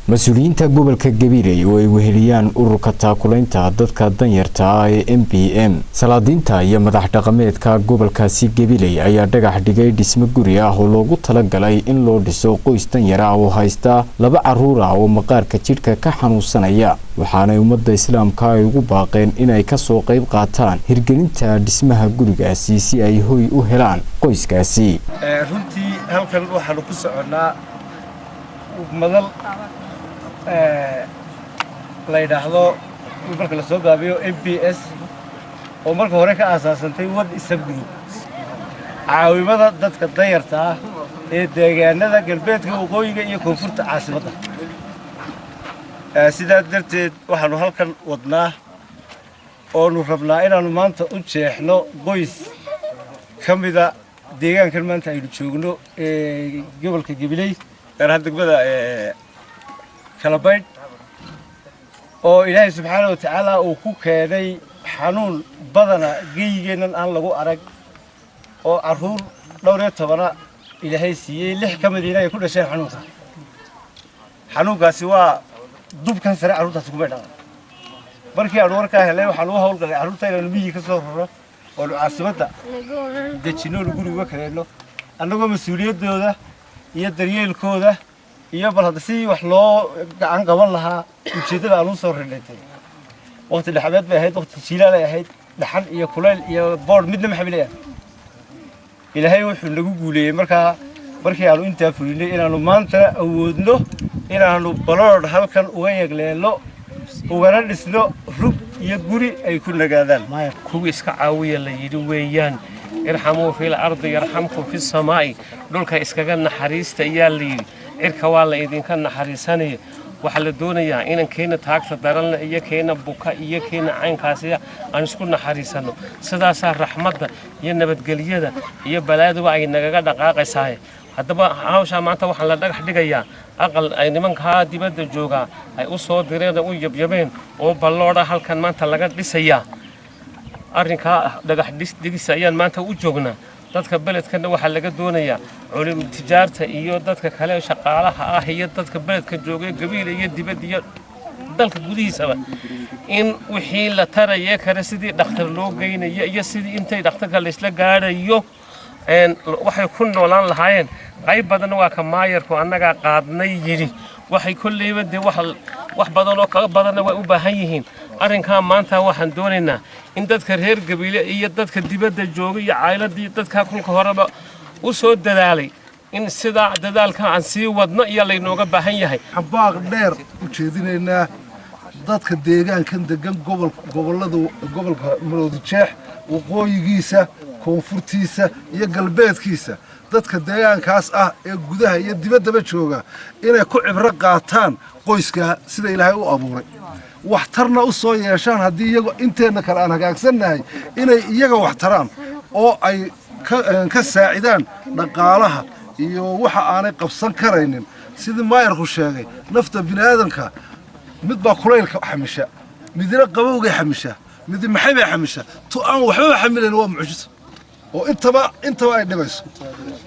مسؤولينta gobolka Gabiley oo ay weheliyaan ururka taakulaynta dadka danyarta ah ee MPM salaadinta iyo madax dhaqameedka gobolkaasi Gabiley ayaa dhagax dhigay dhismo guri ah oo loogu talagalay in loo dhiso qoys danyar ah oo haysta laba caruur ah oo maqaarka jidhka ka xanuunsanaya waxaana ummadda islaamka ay ugu baaqeen inay ka soo qayb qaataan hirgelinta dhismaha gurigaasi si ay hoy u helaan qoyskaasi runtii halkan waxaan ku soconaa madal la yiraahdo marka la soo gaabiyo MPS oo marka hore ka asaasantay wad isab group caawimada dadka danyarta ah ee deegaanada galbeedka waqooyiga iyo koonfurta caasimadda sidaa darteed waxaanu halkan wadnaa oo nu rabnaa inaanu maanta u jeexno qoys kamida deegaankan maanta aynu joogno ee gobolka Gabiley gaar ahaan degmada Kalabayd oo Ilaahay subxaanahu wa ta'aala uu ku keenay xanuun badana geeyigeenan aan lagu arag oo caruur dhowr iyo toban Ilaahay siiyay 6 kamid ah ay ku dhasheen xanuunkaasi waa dubkan sare caruurtaas kuma dhacay markii aan warka helay waxaan u hawlgalay caruurta inaan miyi ka soo raro oo caasimadda dejino guriga kareeno annagoo mas'uuliyadooda iyo daryeelkooda iyo bal hadda si wax loo gacan qaban lahaa ujeedada aan u soo rindhay waqti dhaxabeed bay ahayd waqti jiilaal ay ahayd dhaxan iyo kuleyl iyo board midna ma xamilayaan Ilaahay wuxuu nagu guuleeyay markii aanu inta fulinay inaanu maanta awoodno inaanu balood halkan uga yagleelo ugana dhisno rug iyo guri ay ku nagaadaan kuwi iska caawiya la yiri weeyaan irxamu fil ardi yarhamkum fis samaa'i dhulka iskaga naxariista ayaa la yiri cirka waa la idinka naxariisanay waxa la doonayaa in keena taagta daran iyo keena buka iyo keena caynkaasi aan isku naxariisano sidaas raxmadda iyo nabadgelyada iyo balaaduba ay nagaga dhaqaaqaysaa haddaba hawsha maanta waxaan la dhagax dhigayaa aqal ay nimanka dibadda jooga ay u soo direen u yabyabeen oo ballooda halkan maanta laga dhisayaa arrinka dhagax dhigis ayaan maanta u joognaa dadka beledkana waxa laga doonayaa culim tijaarta iyo dadka kale shaqaalaha ah iyo dadka beledka joogay Gabiley iyo dibadda iyo dalka gudihiisa in wixii la tarayay kare sidii dhakhtar loo geynayo iyo sidii intay dhakhtarka la isla gaarayo waxay ku noolaan lahaayeen qayb badan waa ka maayarku annaga qaadnay yiri waxay kulleeyba wax badan oo ka badan way u baahan yihiin arrinka maanta waxaan doonaynaa in dadka reer Gabiley iyo dadka dibadda jooga iyo caaladii dadka kulka horeba u soo dadaalay in sida dadaalka aan sii wadno iyo la inooga baahan yahay xabaaq dheer u jeedinaynaa dadka deegaankan degan gobolka Maroodijeex waqooyigiisa koonfurtiisa iyo galbeedkiisa dadka deegaankaas ah ee gudaha iyo dibaddaba jooga inay ku cibro qaataan qoyska sida Ilaahay u abuuray waxtarna u soo yeeshaan haddii iyagu inteena kale aan hagaagsanahay inay iyaga waxtaraan oo ay ka saacidaan dhaqaalaha iyo waxa aanay qabsan karaynin sidii maayarku sheegay nafta bini'aadanka mid baa kuleylka xamisha midna qabowga xamisha mid maxay bay xamisha to aan waxba xamileen waa mucjiso oo intaba ay dhibayso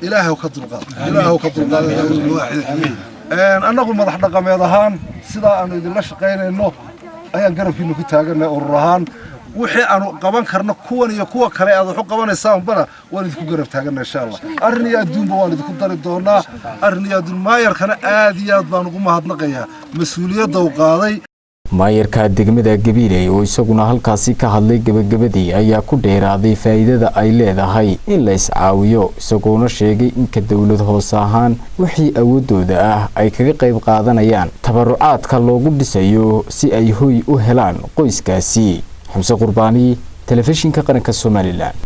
Ilaahay ka dulqaad annagu madax dhaqameed ahaan sida aanu idin la shaqeynayno ayaan garabkiina ku taaganay urur ahaan wixii aanu qaban karno kuwan iyo kuwa kale aad wax u qabanaysaan bana waan idinku garab taaganay insha Allah arrin iyo adduunba waan idinku dari doonaa arrin iyo adduun maayarkana aad iyo aad baan ugu mahadnaqayaa mas'uuliyadda uu qaaday maayarka degmada Gabiley oo isaguna halkaasi ka hadlay gabagabadii ayaa ku dheeraaday faa'iidada ay leedahay in la iscaawiyo isagoona sheegay in ka dawlad hoos ahaan wixii awoodooda ah ay kaga qayb qaadanayaan tabarucaadka loogu dhisayo si ay hoy u helaan qoyskaasi xamse qurbaani telefishinka qaranka Soomaaliland